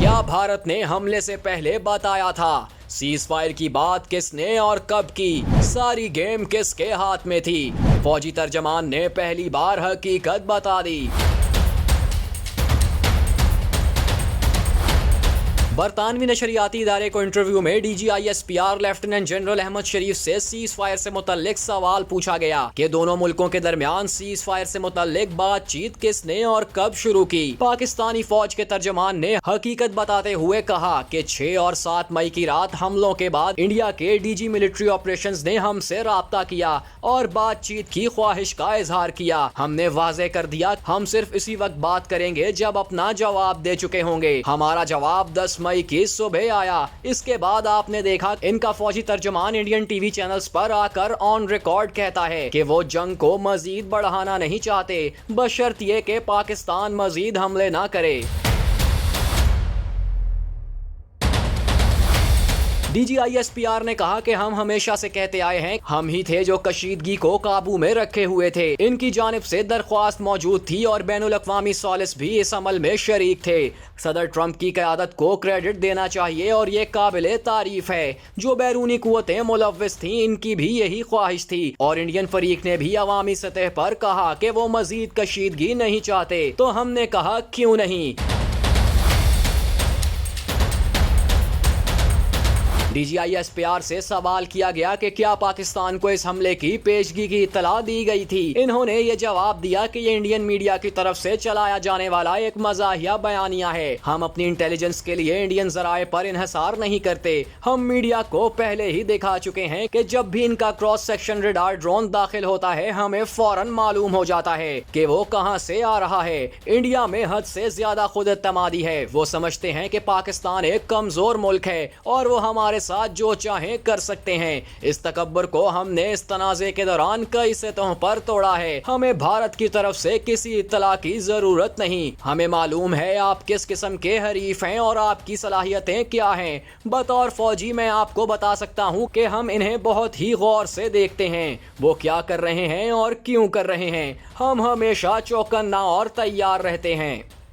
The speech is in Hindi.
क्या भारत ने हमले से पहले बताया था? सीज फायर की बात किसने और कब की? सारी गेम किसके हाथ में थी? फौजी तर्जमान ने पहली बार हकीकत बता दी। बरतानवी नशरियाती इदारे को इंटरव्यू में DGISPR लेफ्टिनेंट जनरल अहमद शरीफ से सीज फायर से मुतल्लिक सवाल पूछा गया कि दोनों मुल्कों के दरमियान सीज फायर से मुतल्लिक बातचीत किसने और कब शुरू की। पाकिस्तानी फौज के तर्जमान ने हकीकत बताते हुए कहा कि 6 और 7 मई की रात हमलों के बाद इंडिया के DG मिलिट्री ऑपरेशंस ने हमसे राब्ता किया और बातचीत की ख्वाहिश का इजहार किया। हमने वाज़ेह कर दिया हम सिर्फ इसी वक्त बात करेंगे जब अपना जवाब दे चुके होंगे। हमारा जवाब 10 मई की सुबह आया। इसके बाद आपने देखा इनका फौजी तर्जुमान इंडियन टीवी चैनल्स पर आकर ऑन रिकॉर्ड कहता है कि वो जंग को मजीद बढ़ाना नहीं चाहते, बशर्ते कि पाकिस्तान मजीद हमले ना करे। DGISPR ने कहा कि हम हमेशा से कहते आए हैं, हम ही थे जो कशीदगी को काबू में रखे हुए थे। इनकी जानिब से दरख्वास्त मौजूद थी और बैनुल अक़वामी सालिस भी इस अमल में शरीक थे। सदर ट्रंप की क़यादत को क्रेडिट देना चाहिए और ये काबिल तारीफ है। जो बैरूनी कुव्वतें मुलव्विस थीं, इनकी भी यही ख्वाहिश थी और इंडियन फरीक ने भी अवामी सतह पर कहा कि वो मजीद कशीदगी नहीं चाहते। तो हमने कहा क्यों नहीं। DGISPR से सवाल किया गया कि क्या पाकिस्तान को इस हमले की पेशगी की इत्तला दी गई थी। इन्होंने ये जवाब दिया कि ये इंडियन मीडिया की तरफ से चलाया जाने वाला एक मज़ाहिया बयानिया है। हम अपनी इंटेलिजेंस के लिए इंडियन जराए पर इन्हिसार नहीं करते। हम मीडिया को पहले ही दिखा चुके हैं कि जब भी इनका क्रॉस सेक्शन रडार ड्रोन दाखिल होता है, हमें फौरन मालूम हो जाता है कि वो कहां से आ रहा है। इंडिया में हद से ज्यादा खुद एतमादी है। वो समझते हैं कि पाकिस्तान एक कमजोर मुल्क है और वो हमारे साथ जो चाहें कर सकते हैं। इस तकब्बर को हमने इस तनाज़े के दौरान कई सतहों पर तोड़ा है। हमें भारत की तरफ से किसी इत्तला की जरूरत नहीं। हमें मालूम है आप किस किस्म के हरीफ हैं और आपकी सलाहियतें क्या हैं। बतौर फौजी मैं आपको बता सकता हूं कि हम इन्हें बहुत ही गौर से देखते हैं, वो क्या कर रहे हैं और क्यों कर रहे हैं। हम हमेशा चौकन्ना और तैयार रहते हैं।